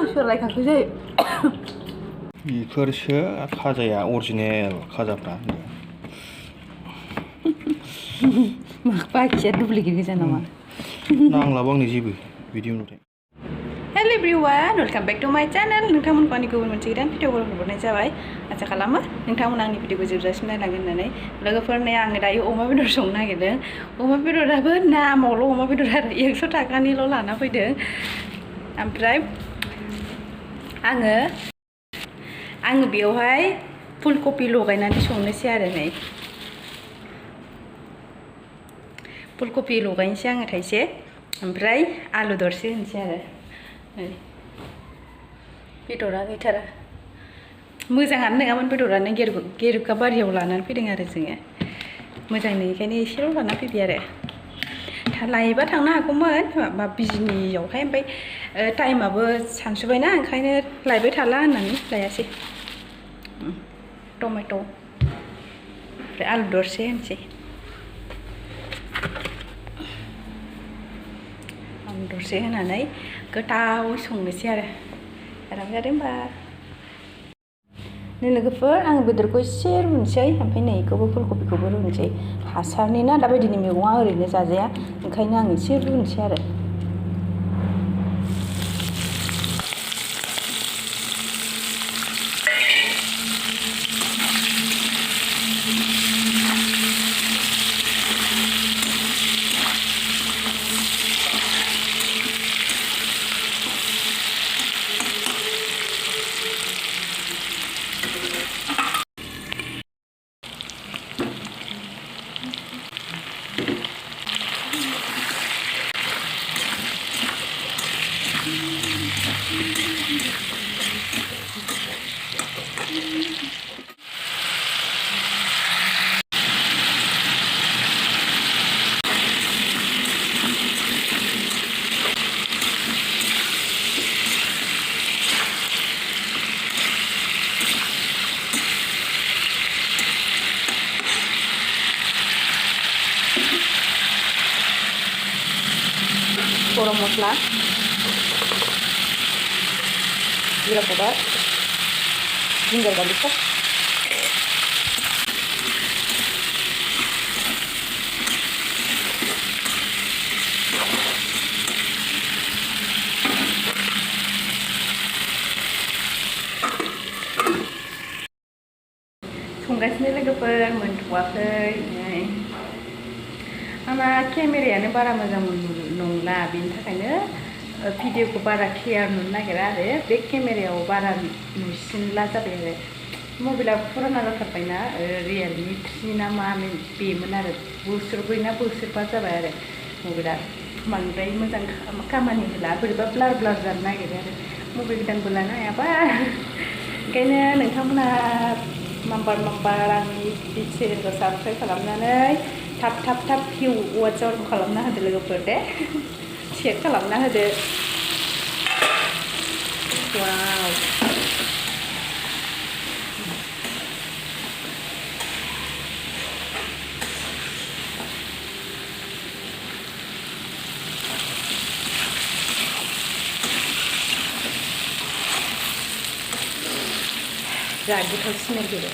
सोलायखाखो जायो बेफोरसो खाजाया original खाजाफ्रा बाखिया duplicate गोजा नामा नांलाबो आंनो जेबो बिदि नुथाय हेल' एभ्रिवान वेलकाम बैक टू माय चैनल नोंथांमोनखौ आंनि गुबुन मोनसे गोदान भिडिअ हरनाय जाबाय आसा खालामो नोंथांमोना आंनि भिडिअखौ जोबजासिम नायलांगोन होननानै लोगोफोरनो आङो दायो अमा बेदर संनो नागिरदों अमा बेदराबो नामावल' अमा बेदर आरो 100 थाखानिल' लाना फैदों ओमफ्राय आङो बेवहाय फुलकबि लगायनानै संनोसै आरो नै फुलकबि लगायनोसै आङो थाइसे ओमफ्राय आलु दरसे होनोसै आरो बेदरा गैथारा मोजाङानो नङामोन बेदरानो गेरुखा बारियाव लानानै फैदों आरो जोङो मोजां नङैखायनो एसेल' लाना फैबाय आरो लायोबा थांनो हागौमोन माबा बिजनियावहाय ओमफ्राय टाइमाबो सानसुबायना ओंखायनो लायबाय थाला होननानै लायासै टमेट' ओमफ्राय आलु दरसे होनोसै आलु दरसे होनानै गोथाव संनोसै आरो आराम जादों होनबा नै लोगोफोर आं बेदरखौ एसे रुनोसै ओमफ्राय नै बेखौबो फुलकबिखौबो रुनोसै हासारनि ना दाबायदिनि मैगङा ओरैनो जाजाया ओंखायनो आं एसे रुनोसै आरो गरम मस्ला जिरा पाउडार जिंजार गार्लिक पेस्ट संगासिनो लोगोफोर मोनथ'वाखै आंना केमेरायानो बारा मोजां नंला बेनि थाखायनो भिडिअखौ बारा क्लियार नुनो नागिरा आरो बे केमेरायाव बारा नुसिनला जाबाय आरो मबाइला फुराना जाथारबायना रियेलमि 3 ना मा बेमोन आरो बोसोरब्रै ना बोसोरबा जाबाय आरो मबाइला बांद्राय मोजां खामानि होला बोरैबा ब्लार जानो नागिरो आरो मबाइल गोदानबो लानो हायाबा ओंखायनो नोंथांमोना माम्बार आंनि चेनेलखौ साबस्क्राइब खालामनानै थाब भिउ वाट्स आवर खालामना होदो लोगोफोर दे शेयार खालामना होदो वाव जा गोथाव स्मेल फैबाय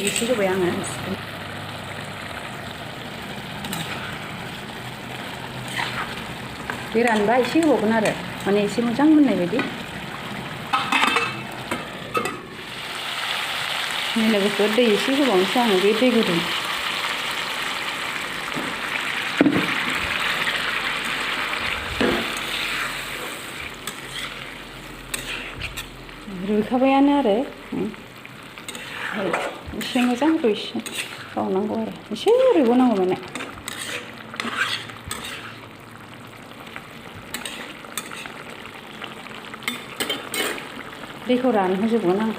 एसे होबाय आङो बे रानबा एसे होबावगोन आरो माने एसे मोजां मोननाय बायदि नै लोगोफोर दै एसे होबावनोसै आङो बे दै गुदुं रुइखाबायानो आरो एसे मोजां रुइबावनांगौ आरो एसे रुइबावनांगौ माने दैखौ रानहोजोबगोन आं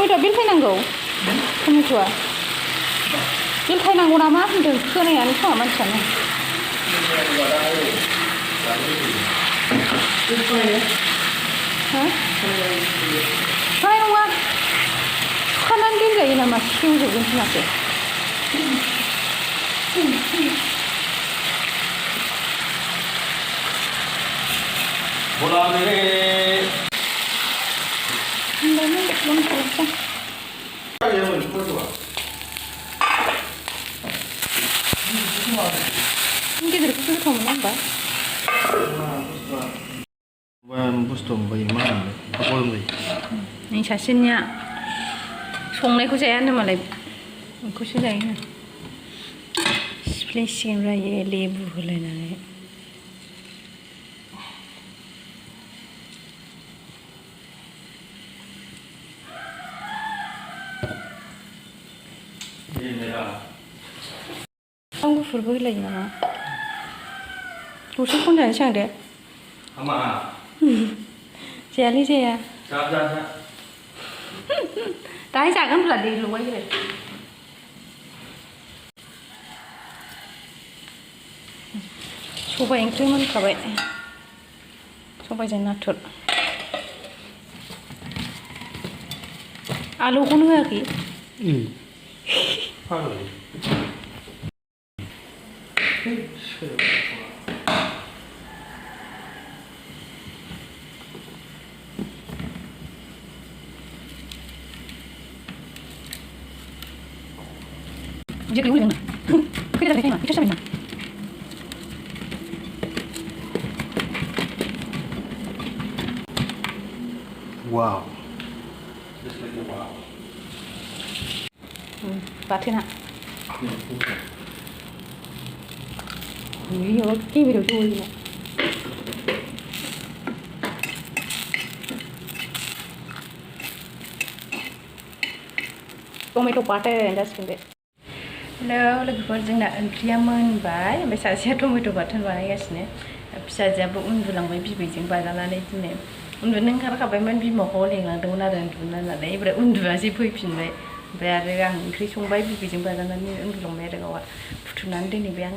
टमेट'आ बेलथायनांगौ टमेट'आ बेलथायनांगौ नामा होनदों खोनायानो खोमा मानसियानो हाय नङा सुखानानै दोनजायो नामा सेवजोबगोनसो माथो गिदिरखौसो गोथाव मोना होमबा बुस्थु ओमफ्राय मा होनो नै सासेनिया संनायखौ जाया होनो मालाय बेखौसो जायो सिफ्लेसिगोन रायो लेबु होलायनानै सामब्राम गुफुरबो होलायो नामा दसे खनजानोसै आं दे जायालै जाया दाहाय जागोन होनब्ला दै लगायग्रो सबाइ ओंख्रि मोनखाबाय सबाइजों नाथुर आलुखौनो होआखै jadi ulang kita dah tengok kita sama wow batwn ini oke video tu ini tomato batwn dah sebentar hello लोगोफोर जोंना ओंख्रिया मोनबाय ओमफ्राय सासेया टमेट' बाथोन बानायगासिनो फिसाजोआबो उन्दुलांबाय बिबैजों बाजानानै दिनै उन्दुनो ओंखारखाबायमोन बिमाखौ लेंलांदोंमोन आरो उन्दुनो होननानै ओमफ्राय उन्दुआसै फैफिनबाय ओमफ्राय आरो आं ओंख्रि संबाय बिबैजों बाजानानै उन्दुलांबाय आरो गावहा फुथुनानै दोनहैबाय आं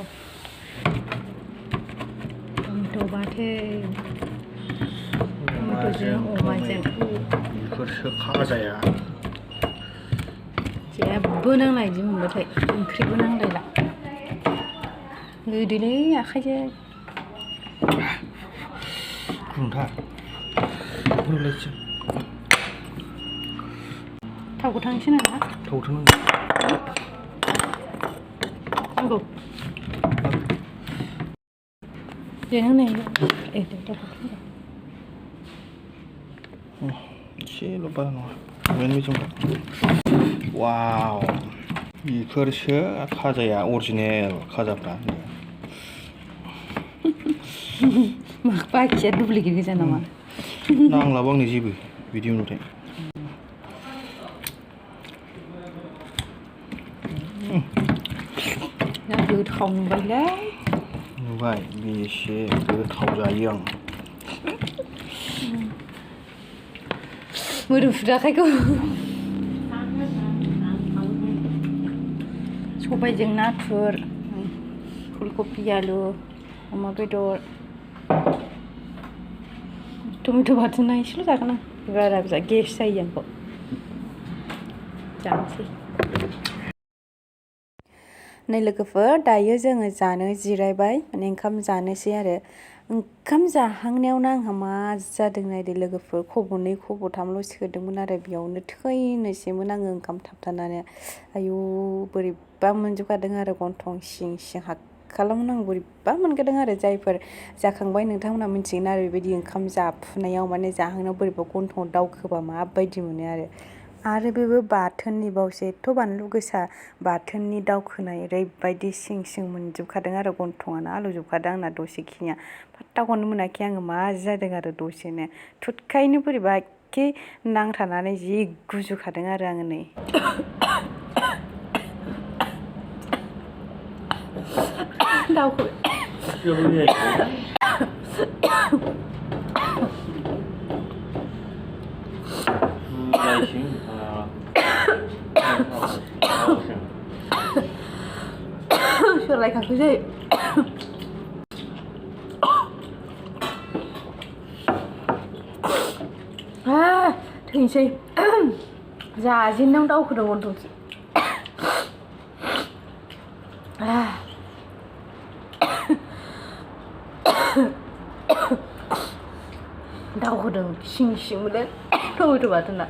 टमेट' बाथोन टमेट'जों अमाजों बेफोरसो खाजाया जेबो नांला बिदि मोनबाथाय ओंख्रिबो नांलायला गोदोलै आखाइजों गुदुंथार थाव गोथांसो नाङा थाव गोथां नांगौ दे नों नाय एसेल' बारा नङा ओरैनो जोंखौ वाव बेफोरसो खाजाया अरिजिनेल खाजाफ्रा मा बाखिया दुप्लिकेट गोजा नामा नांलाबो आंनो जेबो बिदि नुथाय गोथाव नुबायलै नुबाय बेसे गोथाव जायो आं मोदोमफ्रु आखाइखौ सबाइजों नाथुर फुलकबि आलु अमा बेदर टमेट' बाथोना एसेल' जागोन आं बारा बुरजा गेस जायो आंखौ जानोसै नै लोगोफोर दायो जोङो जानो जिरायबाय माने ओंखाम जानोसै आरो ओंखाम जाहांनायावनो आंहा मा जादों नायदो लोगोफोर खब'नै खब'थामल' सोदोंमोन आरो बेयावनो थैनोसैमोन आङो ओंखाम थाबथानानै आयु बोरैबा मोनजोबखादों आरो गन्थं सिं सिं हाक्कालामोन आं बोरैबा मोनगादों आरो जायफोर जाखांबाय नोंथांमोना मिथिगोन आरो बेबायदि ओंखाम जाफुनायाव माने जाहांनायाव बोरैबा गन्थंआव दावखोबा माबायदि मोनो आरो बेबो बाथोननि बावसो एथ' बानलु गोसा बाथोननि दावखोनाय ओरैबायदि सिं सिं मोनजोबखादों आरो गन्थंआनो आलौजोबखादों आंना दसेखिनिया फात्ताखौनो मोनाखै आङो मा जादों आरो दसेनो थुदखायैनो बोरैबा एखे नांथानानै जि गुजुखादों आरो आङो नै दावखो सोलायखांखोसै थैनोसै जाजेननायाव दावखोदों गन्थंसो दावखोदों सिं सिं मोनदों टमेट' बाथोना